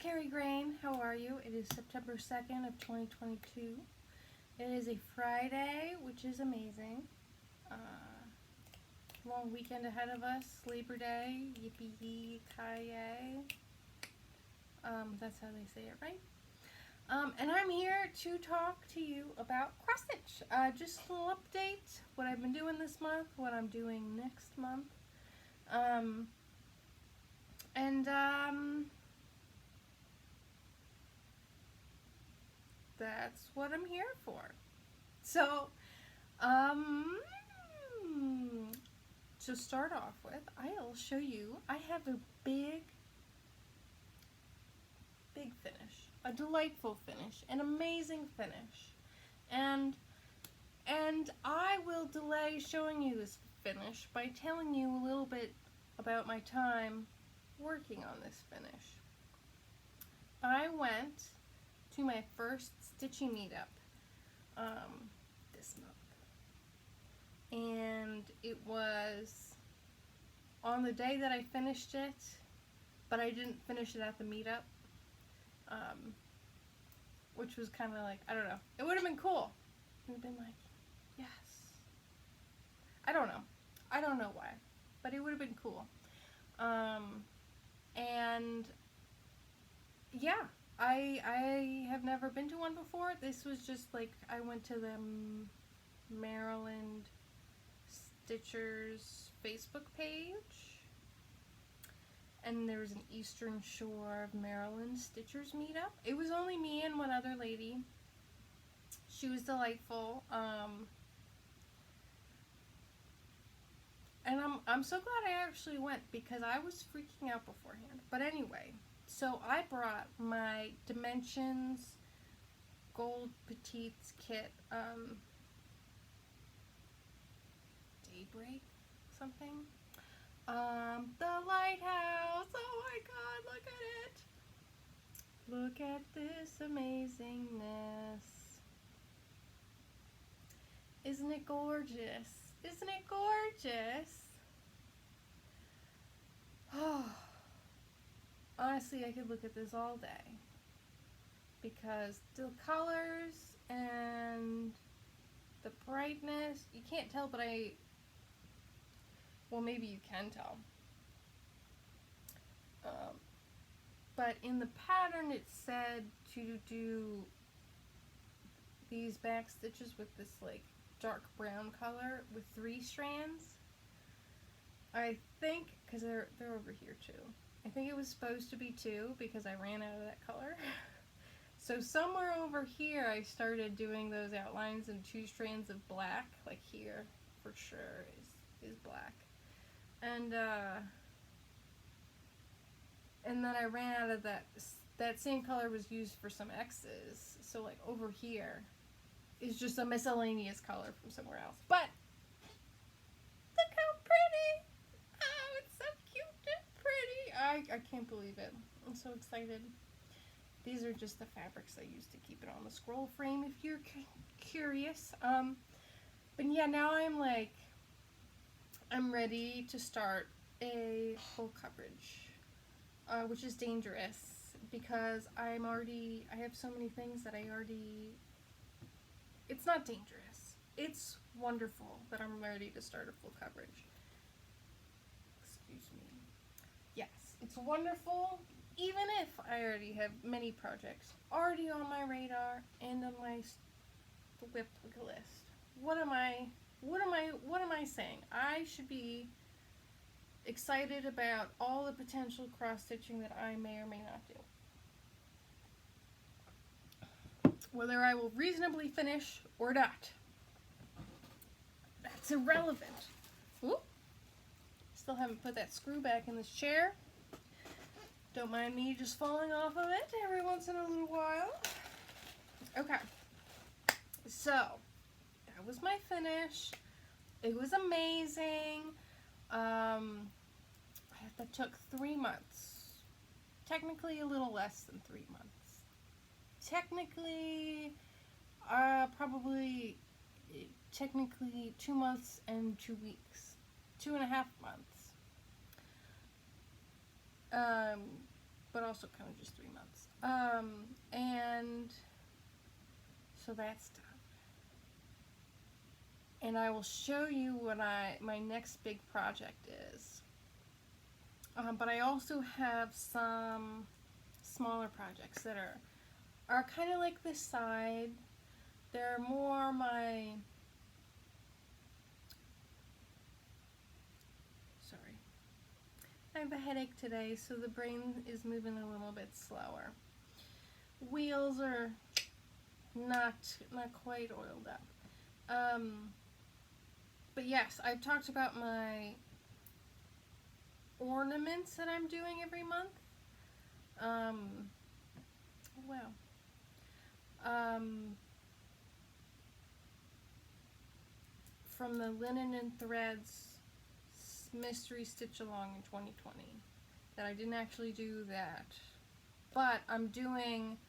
Carrie Grain. How are you? It is September 2nd of 2022. It is a Friday, which is amazing. Long weekend ahead of us. Labor Day. Yippee-ki-yay. That's how they say it, right? And I'm here to talk to you about cross stitch. Just a little update. What I've been doing this month. What I'm doing next month. That's what I'm here for. So, to start off with, I'll show you, I have a big finish, a delightful finish, an amazing finish, and I will delay showing you this finish by telling you a little bit about my time working on this finish. I went to my first stitchy meetup this month, and it was on the day that I finished it, but I didn't finish it at the meetup, which was kind of like, I don't know, it would have been cool. It would have been like, yes. I don't know why, but it would have been cool. And yeah, I have never been to one before. This was just like, I went to the Maryland Stitchers Facebook page, and there was an Eastern Shore of Maryland Stitchers meetup. It was only me and one other lady. She was delightful. And I'm so glad I actually went, because I was freaking out beforehand. But anyway, so I brought my Dimensions Gold Petites kit, Daybreak something. The Lighthouse. Oh my god, look at it. Look at this amazingness. Isn't it gorgeous? Isn't it gorgeous? Oh, honestly, I could look at this all day, because the colors and the brightness, you can't tell, but well, maybe you can tell. But in the pattern it said to do these back stitches with this like dark brown color with 3 strands. I think, because they're over here too. I think it was supposed to be 2 because I ran out of that color. So somewhere over here I started doing those outlines in 2 strands of black, like here for sure is black. And then I ran out of that same color was used for some X's. So like over here is just a miscellaneous color from somewhere else. But look how pretty! Oh, it's so cute and pretty. I can't believe it. I'm so excited. These are just the fabrics I used to keep it on the scroll frame, if you're curious. But yeah, now I'm ready to start a full coverage, which is dangerous, because I have so many things that it's not dangerous. It's wonderful that I'm ready to start a full coverage. Excuse me. Yes, it's wonderful, even if I already have many projects already on my radar and on my WIP list. What am I saying? I should be excited about all the potential cross-stitching that I may or may not do. Whether I will reasonably finish or not, that's irrelevant. Ooh. Still haven't put that screw back in this chair. Don't mind me just falling off of it every once in a little while. Okay. So, that was my finish. It was amazing. That took 3 months. Technically a little less than 3 months. Technically, technically 2 months and 2 weeks. 2.5 months. but also kind of just 3 months. And so that's done. And I will show you what my next big project is. But I also have some smaller projects that are kind of like this side. They're more my, sorry, I have a headache today, so the brain is moving a little bit slower. Wheels are not quite oiled up. But yes, I've talked about my ornaments that I'm doing every month. From the Linen and Threads Mystery Stitch Along in 2020. That I didn't actually do that. But I'm doing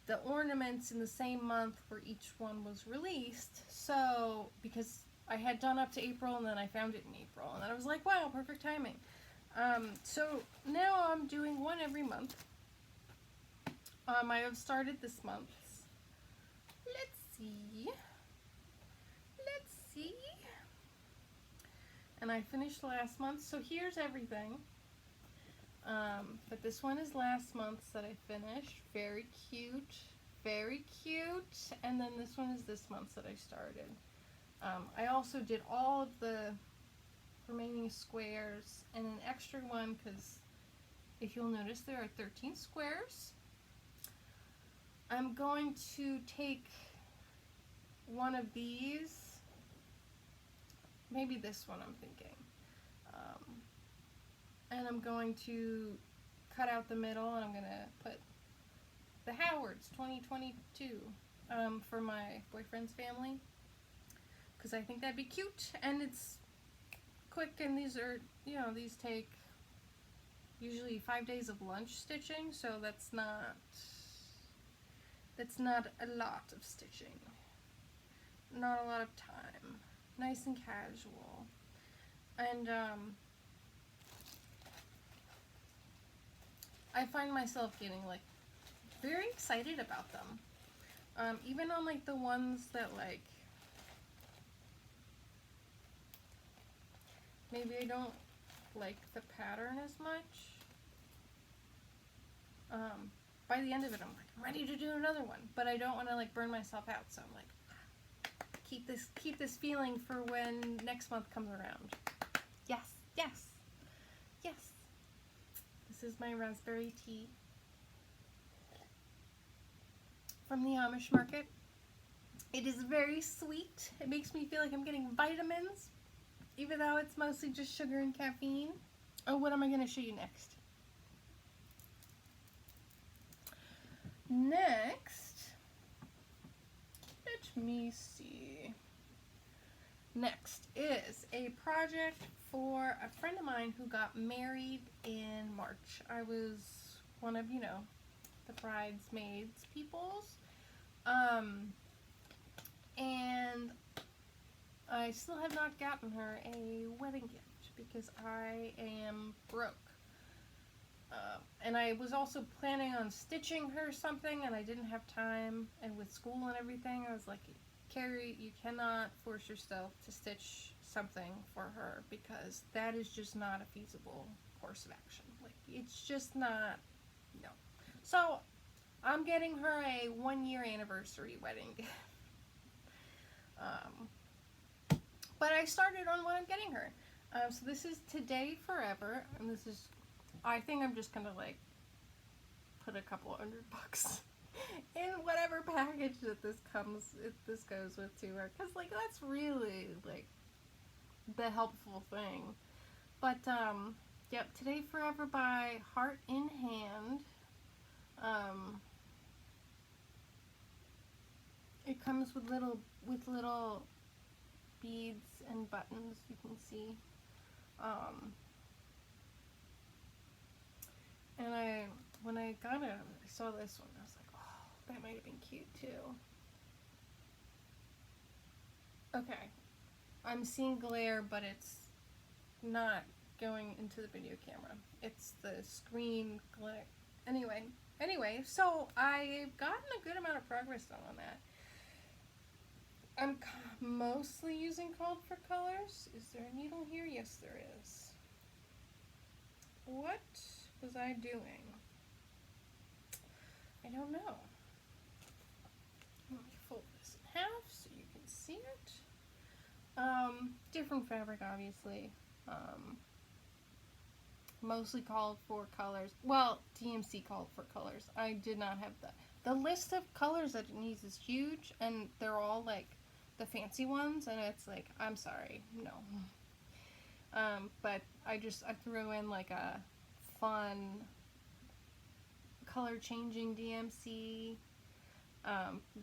the ornaments in the same month where each one was released. So, because I had done up to April and then I found it in April. And then I was like, wow, perfect timing. So now I'm doing one every month. I have started this month. Let's see. And I finished last month, so here's everything. But this one is last month's that I finished. Very cute. Very cute. And then this one is this month's that I started. I also did all of the remaining squares and an extra one because if you'll notice there are 13 squares. I'm going to take one of these, maybe this one I'm thinking, and I'm going to cut out the middle and I'm going to put the Howards 2022 for my boyfriend's family because I think that'd be cute and it's quick, and these are, you know, these take usually 5 days of lunch stitching, so that's not a lot of stitching, not a lot of time, nice and casual. And I find myself getting like very excited about them, even on like the ones that like maybe I don't like the pattern as much. By the end of it, I'm like, I'm ready to do another one, but I don't want to like burn myself out. So I'm like, keep this feeling for when next month comes around. Yes, yes, yes. This is my raspberry tea from the Amish market. It is very sweet. It makes me feel like I'm getting vitamins, even though it's mostly just sugar and caffeine. Oh, what am I going to show you next? Next, let me see. Next is a project for a friend of mine who got married in March. I was one of, you know, the bridesmaids peoples. And I still have not gotten her a wedding gift because I am broke. And I was also planning on stitching her something and I didn't have time, and with school and everything I was like, Carrie, you cannot force yourself to stitch something for her because that is just not a feasible course of action. Like, it's just not, no. So I'm getting her a 1-year anniversary wedding gift. But I started on what I'm getting her. So this is Today Forever, and this is, I think I'm just gonna like put a couple $100 in whatever package that this goes with to her, because like that's really like the helpful thing. But yep, Today Forever by Heart in Hand. It comes with little beads and buttons, you can see. And when I got it, I saw this one, I was like, oh, that might have been cute too. Okay, I'm seeing glare, but it's not going into the video camera. it's the screen glare. Anyway, so I've gotten a good amount of progress done on that. I'm mostly using Called for Colors. Is there a needle here? Yes, there is. What was I doing? I don't know. Let me fold this in half so you can see it. Different fabric, obviously. Mostly Called for Colors. Well, DMC Called for Colors. I did not have that. The list of colors that it needs is huge, and they're all like the fancy ones, and it's like, I'm sorry, no. But I threw in like a fun color changing DMC.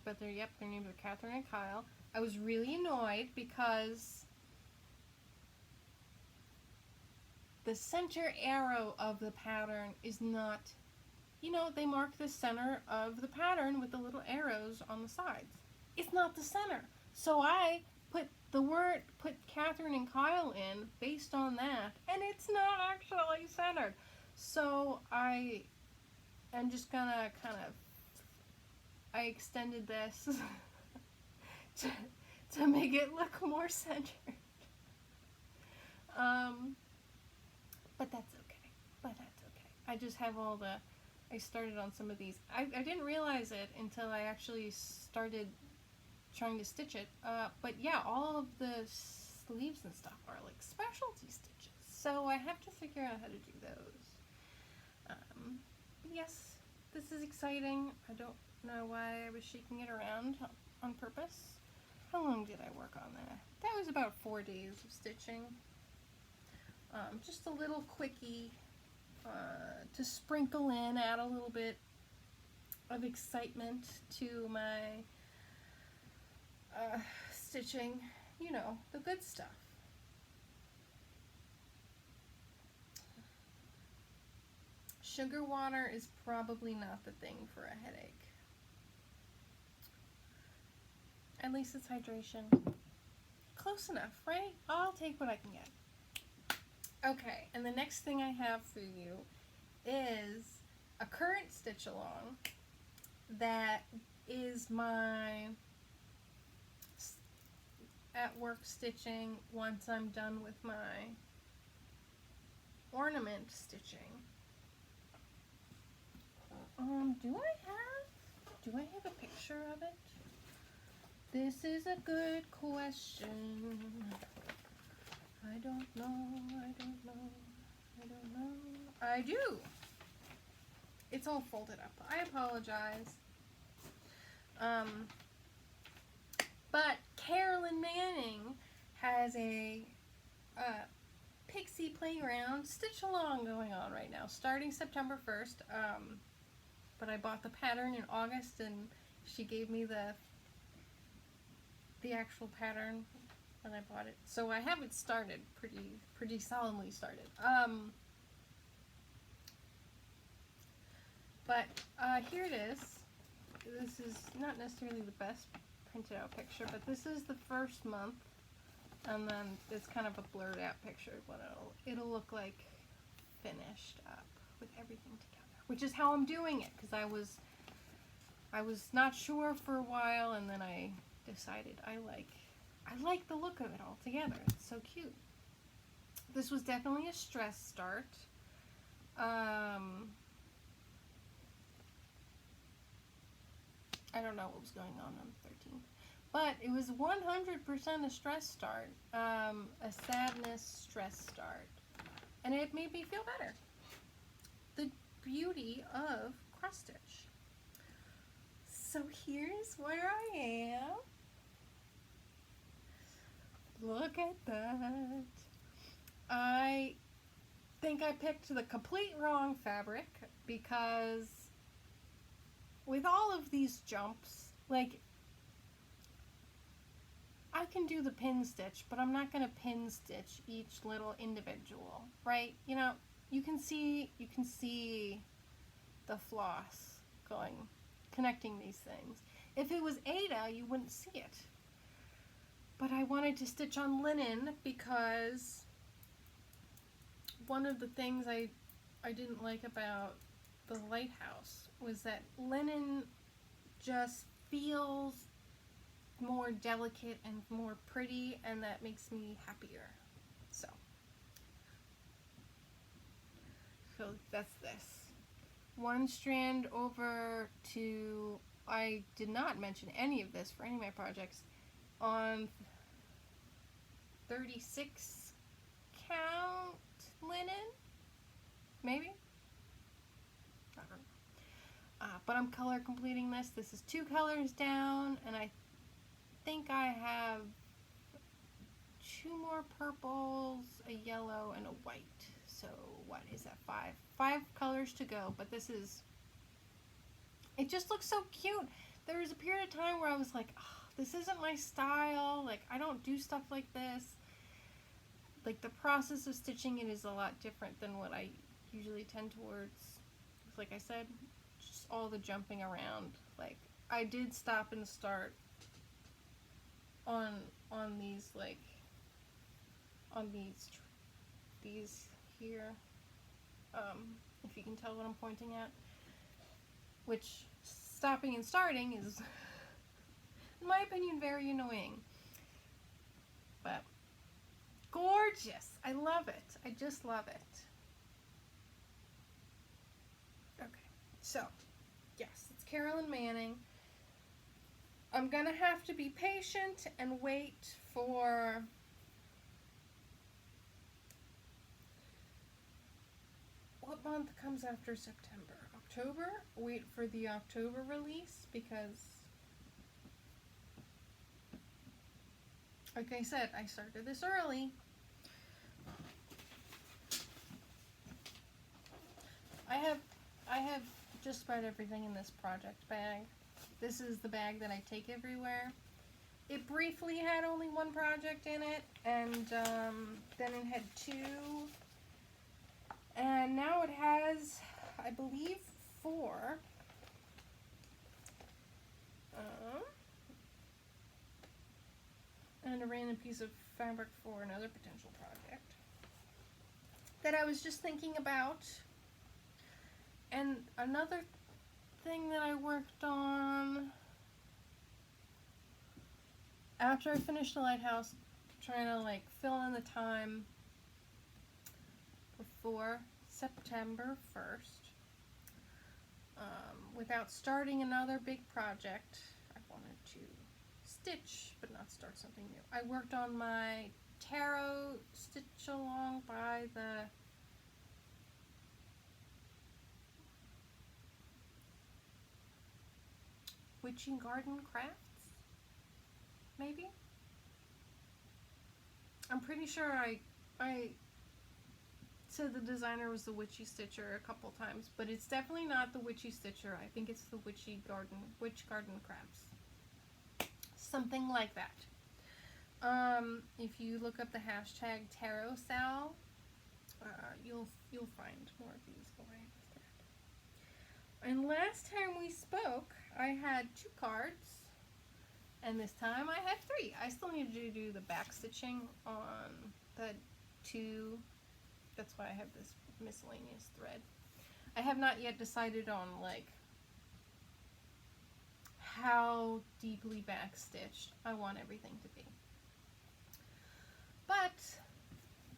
But their names are Catherine and Kyle. I was really annoyed because the center arrow of the pattern is not, they mark the center of the pattern with the little arrows on the sides. It's not the center. So I put Catherine and Kyle in based on that, and it's not actually centered. So I am just gonna I extended this to make it look more centered. But that's okay. I just have I started on some of these. I didn't realize it until I actually started trying to stitch it. But yeah, all of the sleeves and stuff are like specialty stitches. So I have to figure out how to do those. Yes, this is exciting. I don't know why I was shaking it around on purpose. How long did I work on that? That was about 4 days of stitching. Just a little quickie to sprinkle in, add a little bit of excitement to my stitching, the good stuff. Sugar water is probably not the thing for a headache. At least it's hydration. Close enough, right? I'll take what I can get. Okay, and the next thing I have for you is a current stitch along that is my at work stitching once I'm done with my ornament stitching. Do I have a picture of it? This is a good question. I don't know. I do. It's all folded up. I apologize. But Carolyn Manning has a Pixie Playground stitch along going on right now, starting September 1st. But I bought the pattern in August, and she gave me the actual pattern when I bought it. So I have it started, pretty solemnly started. But here it is. This is not necessarily the best printed out picture, but this is the first month, and then it's kind of a blurred out picture of what it'll look like finished up with everything together, which is how I'm doing it, because I was not sure for a while, and then I decided I like the look of it all together. It's so cute. This was definitely a stress start. I don't know what was going on the 13th, but it was 100% a stress start, a sadness stress start, and it made me feel better. The beauty of cross stitch. So here's where I am. Look at that. I think I picked the complete wrong fabric, because with all of these jumps, like, I can do the pin stitch, but I'm not going to pin stitch each little individual, right? You can see the floss connecting these things. If it was Ada, you wouldn't see it. But I wanted to stitch on linen, because one of the things I I didn't like about the Lighthouse was that linen just feels more delicate and more pretty, and that makes me happier. So that's this. One strand over to, I did not mention any of this for any of my projects, on 36 count linen, maybe? I don't know. But I'm color completing this. This is 2 colors down, and I think I have 2 more purples, a yellow, and a white. So what is that, 5 colors to go, but this is, it just looks so cute. There was a period of time where I was like, oh, this isn't my style, like I don't do stuff like this. Like the process of stitching it is a lot different than what I usually tend towards. Like I said, just all the jumping around. Like I did stop and start on these, like on these here, if you can tell what I'm pointing at, which stopping and starting is, in my opinion, very annoying, but gorgeous. I love it. I just love it. Okay, so yes, it's Carolyn Manning. I'm gonna have to be patient and wait for what month comes after September? October? Wait for the October release, because like I said, I started this early. I have just about everything in this project bag. This is the bag that I take everywhere. It briefly had only 1 project in it, and then it had 2, and now it has, I believe, 4. And a random piece of fabric for another potential project that I was just thinking about. And another thing that I worked on after I finished the Lighthouse, trying to like fill in the time before September 1st, without starting another big project. I wanted to stitch but not start something new. I worked on my tarot stitch along by the Witchy Garden Crafts, maybe? I'm pretty sure I said the designer was the Witchy Stitcher a couple times, but it's definitely not the Witchy Stitcher. I think it's the Witch Garden Crafts. Something like that. If you look up the hashtag TarotSal, you'll find more of these going with that. And last time we spoke, I had 2 cards, and this time I have 3. I still need to do the back stitching on the 2. That's why I have this miscellaneous thread. I have not yet decided on like how deeply back stitched I want everything to be. But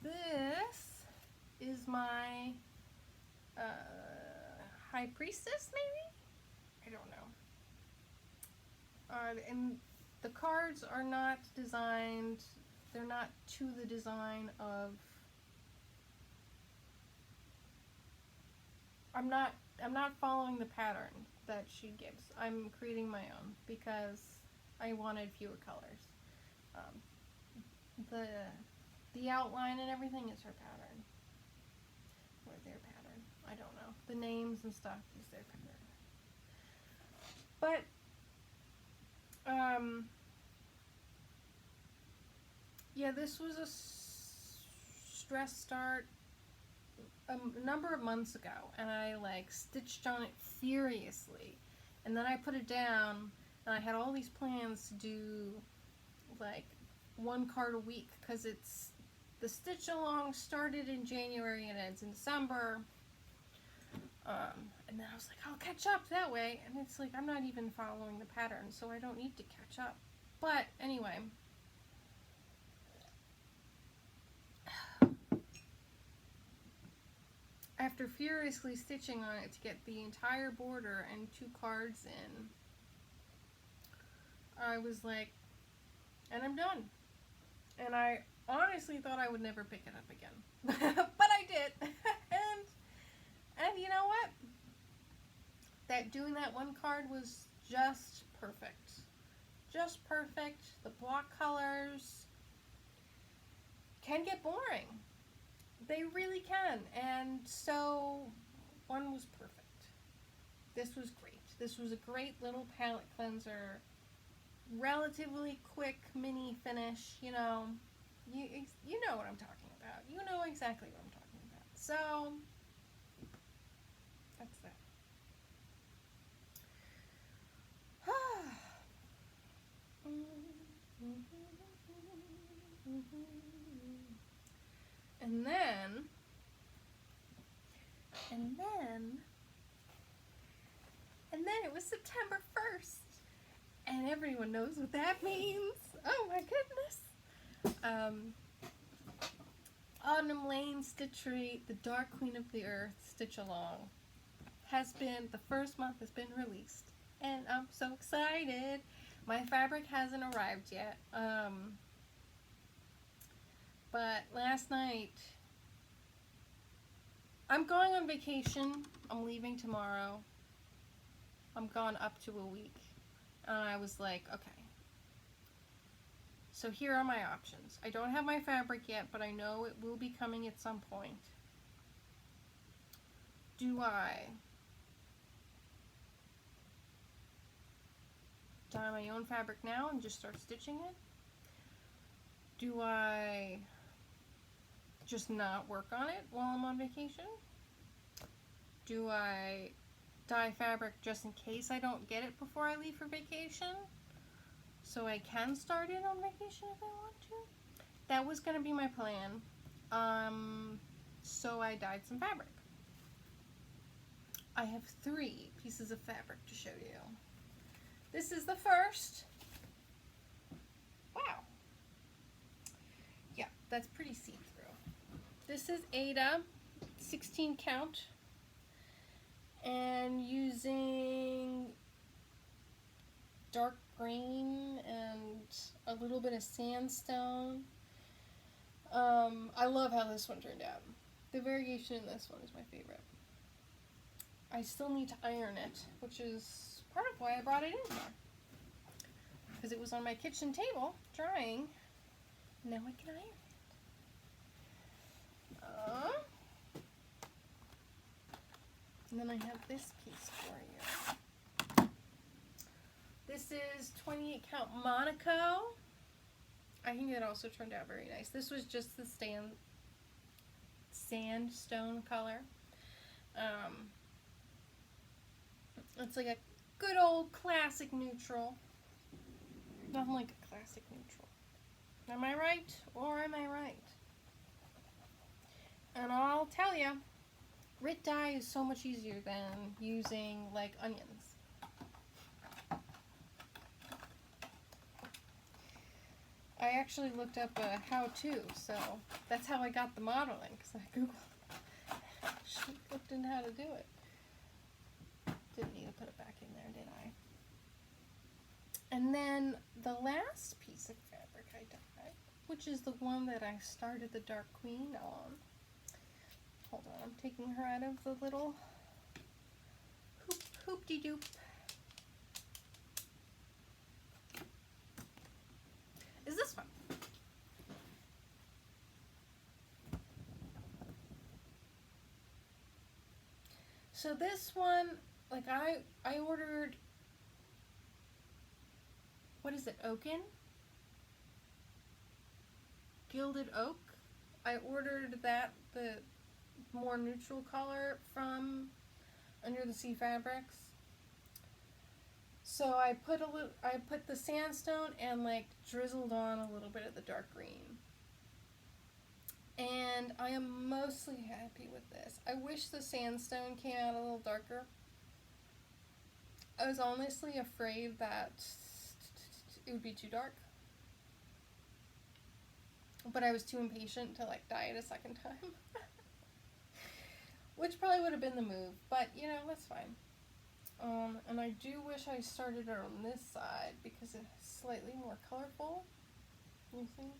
this is my High Priestess, maybe? I don't know. And the cards are not designed, they're not to the design of, I'm not following the pattern that she gives. I'm creating my own because I wanted fewer colors. The outline and everything is her pattern. Or their pattern. I don't know. The names and stuff is their pattern. But yeah, this was a stress start a number of months ago, and I like stitched on it furiously, and then I put it down, and I had all these plans to do like 1 card a week, because it's the stitch along started in January and ends in December, And then I was like, I'll catch up that way. And it's like, I'm not even following the pattern, so I don't need to catch up. But anyway. After furiously stitching on it to get the entire border and 2 cards in, I was like, and I'm done. And I honestly thought I would never pick it up again. But I did. and you know what? Doing that 1 card was just perfect. Just perfect. The block colors can get boring. They really can. And so 1 was perfect. This was great. This was a great little palette cleanser. Relatively quick mini finish, you know. You know what I'm talking about. You know exactly what I'm talking about. So that's that. And then it was September 1st. And everyone knows what that means. Oh my goodness. Autumn Lane Stitchery, the Dark Queen of the Earth, Stitch Along, the first month has been released. And I'm so excited. My fabric hasn't arrived yet. But last night, I'm going on vacation. I'm leaving tomorrow. I'm gone up to a week. And I was like, okay. So here are my options. I don't have my fabric yet, but I know it will be coming at some point. Do I dye my own fabric now and just start stitching it? Do I just not work on it while I'm on vacation? Do I dye fabric just in case I don't get it before I leave for vacation, so I can start it on vacation if I want to? That was going to be my plan. So I dyed some fabric. I have 3 pieces of fabric to show you. This is the first. Wow. Yeah, that's pretty see-through. This is Ada, 16 count. And using dark green and a little bit of sandstone. I love how this one turned out. The variation in this one is my favorite. I still need to iron it, which is part of why I brought it in here. Because it was on my kitchen table, drying. Now I can iron it. And then I have this piece for you. This is 28 count Monaco. I think it also turned out very nice. This was just the sandstone color. It's like a good old classic neutral. Nothing like a classic neutral. Am I right or am I right? And I'll tell you, grit dye is so much easier than using like onions. I actually looked up a how-to, so that's how I got the modeling, because I googled. She looked into how to do it. Didn't need to put it back in there, did I? And then the last piece of fabric I dyed, which is the one that I started the Dark Queen on. Hold on, I'm taking her out of the little hoop-de-doop. Is this one. So this one, like I ordered, what is it, Oaken? Gilded Oak. I ordered that, the more neutral color from Under the Sea Fabrics. So I put the sandstone and like drizzled on a little bit of the dark green. And I am mostly happy with this. I wish the sandstone came out a little darker, I was honestly afraid that it would be too dark. But I was too impatient to like dye it a second time. Which probably would have been the move, but you know, that's fine. And I do wish I started it on this side because it's slightly more colorful. You see?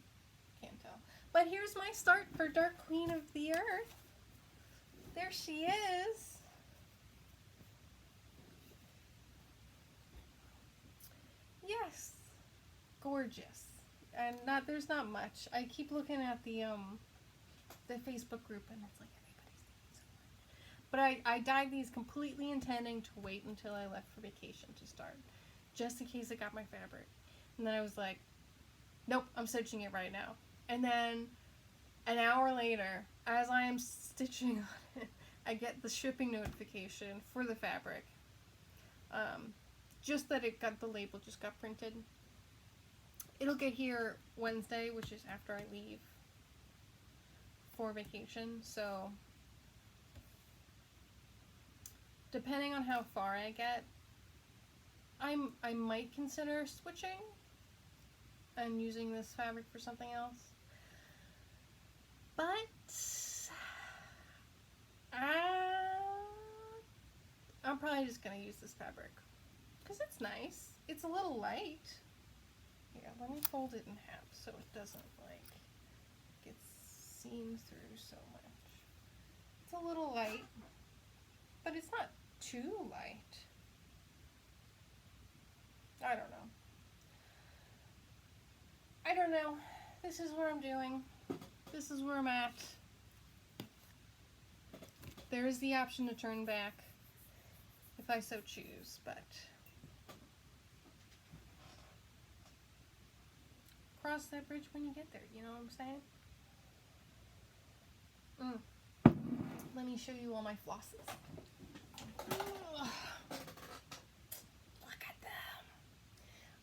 Can't tell. But here's my start for Dark Queen of the Earth. There she is. Yes. Gorgeous. And there's not much. I keep looking at the Facebook group and it's like everybody's thinking so much. But I dyed these completely intending to wait until I left for vacation to start. Just in case I got my fabric. And then I was like, nope, I'm stitching it right now. And then an hour later, as I am stitching on it, I get the shipping notification for the fabric. Just that the label just got printed. It'll get here Wednesday, which is after I leave for vacation. So, depending on how far I get, I might consider switching and using this fabric for something else. But I'm probably just going to use this fabric because it's nice. It's a little light. Here, let me fold it in half so it doesn't like get seen through so much. It's a little light, but it's not too light. I don't know. This is what I'm doing. This is where I'm at. There is the option to turn back if I so choose, but cross that bridge when you get there, you know what I'm saying? Let me show you all my flosses. Ugh. Look at them.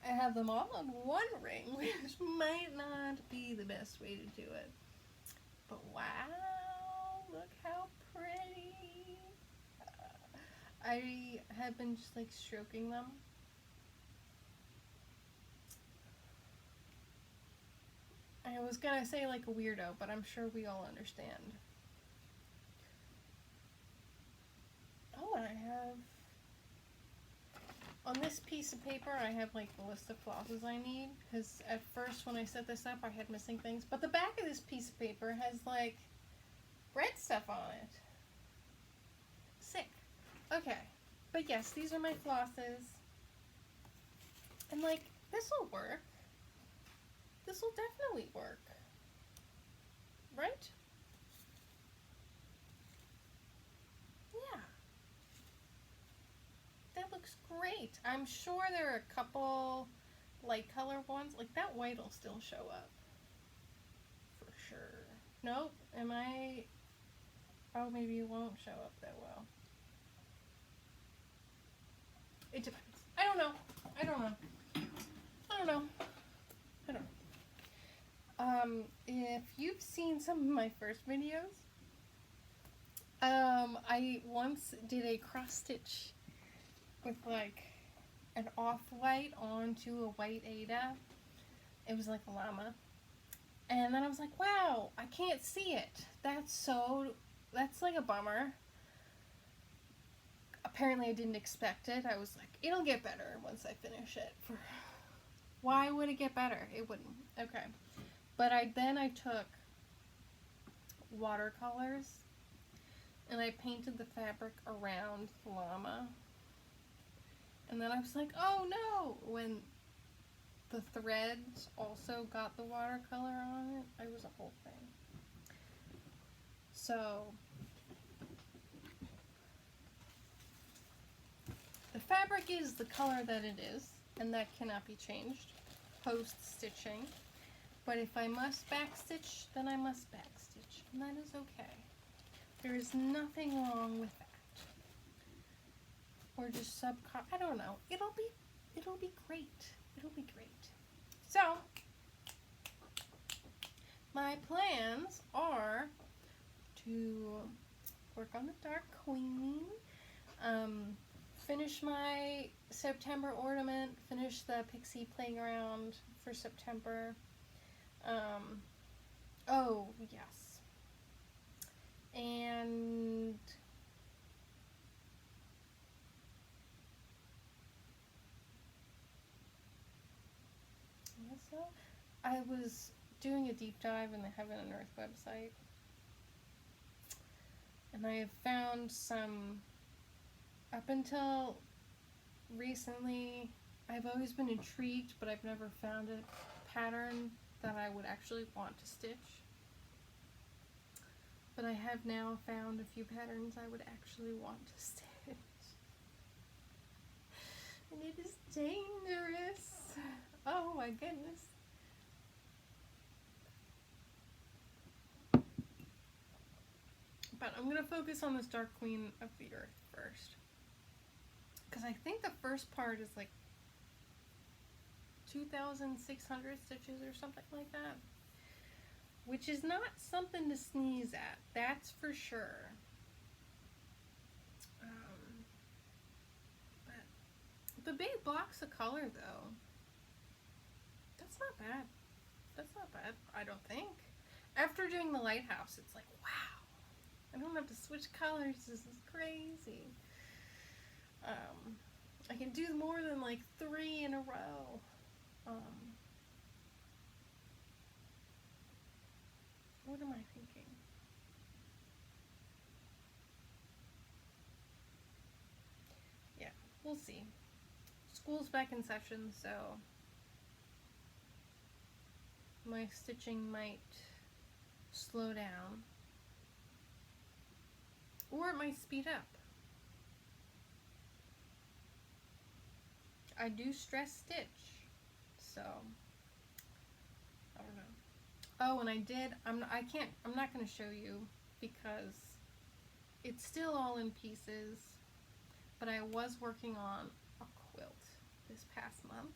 I have them all on one ring, which might not be the best way to do it. But wow, look how pretty. I have been just like stroking them. I was gonna say like a weirdo, but I'm sure we all understand. Oh, and I have, on this piece of paper, I have like the list of flosses I need, because at first when I set this up, I had missing things. But the back of this piece of paper has like red stuff on it. Sick. Okay. But yes, these are my flosses. And like, this will work. This will definitely work. Right? Yeah. That looks great. I'm sure there are a couple light color ones. Like that white will still show up. For sure. Nope. Am I... Oh, maybe it won't show up that well. It depends. I don't know. If you've seen some of my first videos, I once did a cross stitch with like an off-white onto a white Ada. It was like a llama. And then I was like, wow, I can't see it. That's like a bummer. Apparently I didn't expect it. I was like, it'll get better once I finish it. Why would it get better? It wouldn't. Okay. But then I took watercolors and I painted the fabric around the llama. And then I was like, oh no! When the threads also got the watercolor on it, it was a whole thing. So the fabric is the color that it is, and that cannot be changed post-stitching. But if I must backstitch, then I must backstitch, and that is okay. There is nothing wrong with that. Or just I don't know. It'll be great. It'll be great. So, my plans are to work on the Dark Queen, finish finish my September ornament, finish the pixie playground for September. Oh, yes. And I guess so. I was doing a deep dive in the Heaven and Earth website, and I have found some, up until recently, I've always been intrigued, but I've never found a pattern that I would actually want to stitch. But I have now found a few patterns I would actually want to stitch. And it is dangerous. Oh my goodness. But I'm going to focus on this Dark Queen of the Earth first. Because I think the first part is like 2,600 stitches or something like that. Which is not something to sneeze at, that's for sure. But the big blocks of color, though, that's not bad. That's not bad, I don't think. After doing the lighthouse, it's like, wow, I don't have to switch colors, this is crazy. I can do more than like 3 in a row. What am I thinking? Yeah, we'll see. School's back in session, so my stitching might slow down. Or it might speed up. I do stress stitch, so I don't know. Oh, and I did, I'm not going to show you because it's still all in pieces, but I was working on a quilt this past month,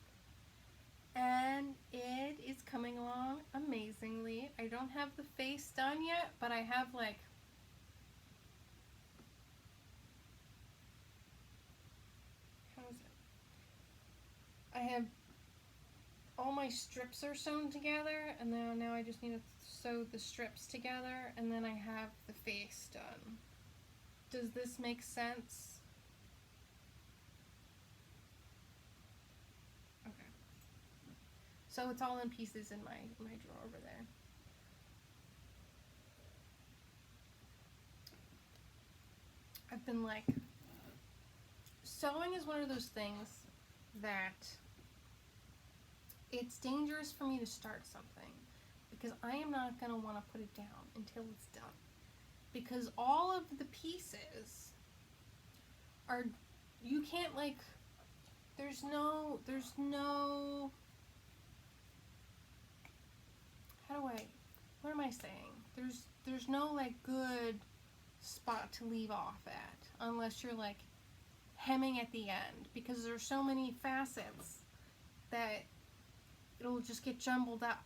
and it is coming along amazingly. I don't have the face done yet, but I have like, how is it? I have all my strips are sewn together, and then now I just need to sew the strips together, and then I have the face done. Does this make sense? Okay. So it's all in pieces in my drawer over there. I've been like, sewing is one of those things that it's dangerous for me to start something because I am not going to want to put it down until it's done. Because all of the pieces are, you can't like, there's no, what am I saying? There's no like good spot to leave off at unless you're like hemming at the end, because there's so many facets that it'll just get jumbled up.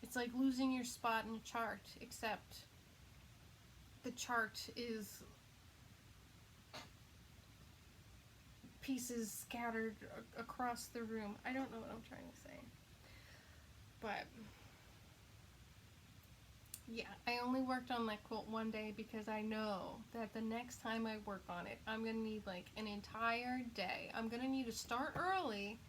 It's like losing your spot in a chart, except the chart is pieces scattered across the room. I don't know what I'm trying to say. But yeah, I only worked on that quilt one day because I know that the next time I work on it, I'm going to need like an entire day. I'm going to need to start early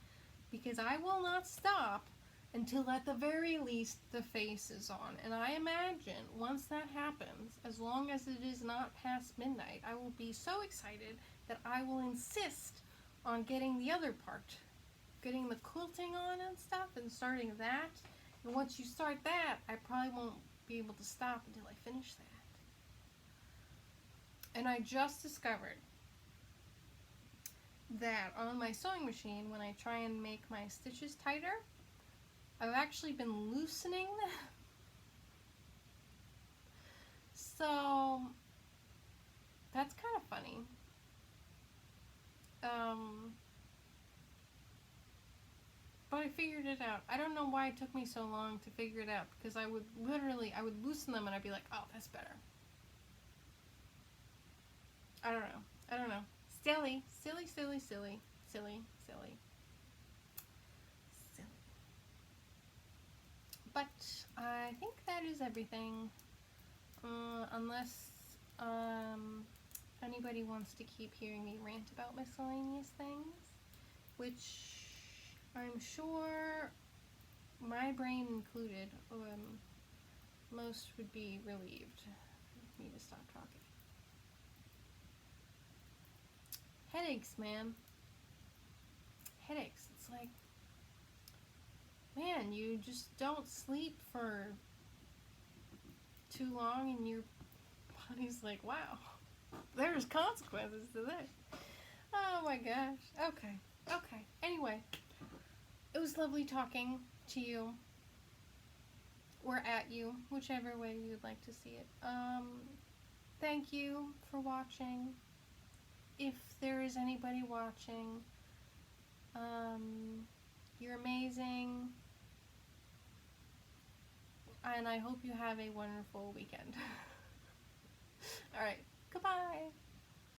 because I will not stop until at the very least the face is on. And I imagine once that happens, as long as it is not past midnight, I will be so excited that I will insist on getting the other part, getting the quilting on and stuff, and starting that. And once you start that, I probably won't be able to stop until I finish that. And I just discovered that on my sewing machine, when I try and make my stitches tighter, I've actually been loosening them. So that's kind of funny. But I figured it out. I don't know why it took me so long to figure it out, because I would loosen them and I'd be like, oh, that's better. I don't know. I don't know. Silly, silly, silly, silly, silly, silly, silly. But I think that is everything. Unless anybody wants to keep hearing me rant about miscellaneous things, which I'm sure, my brain included, most would be relieved for me to stop talking. Headaches, man. Headaches. It's like, man, you just don't sleep for too long and your body's like, wow, there's consequences to this. Oh my gosh. Okay. Anyway, it was lovely talking to you. Or at you, whichever way you'd like to see it. Thank you for watching. If there is anybody watching, you're amazing. And I hope you have a wonderful weekend. Alright, goodbye.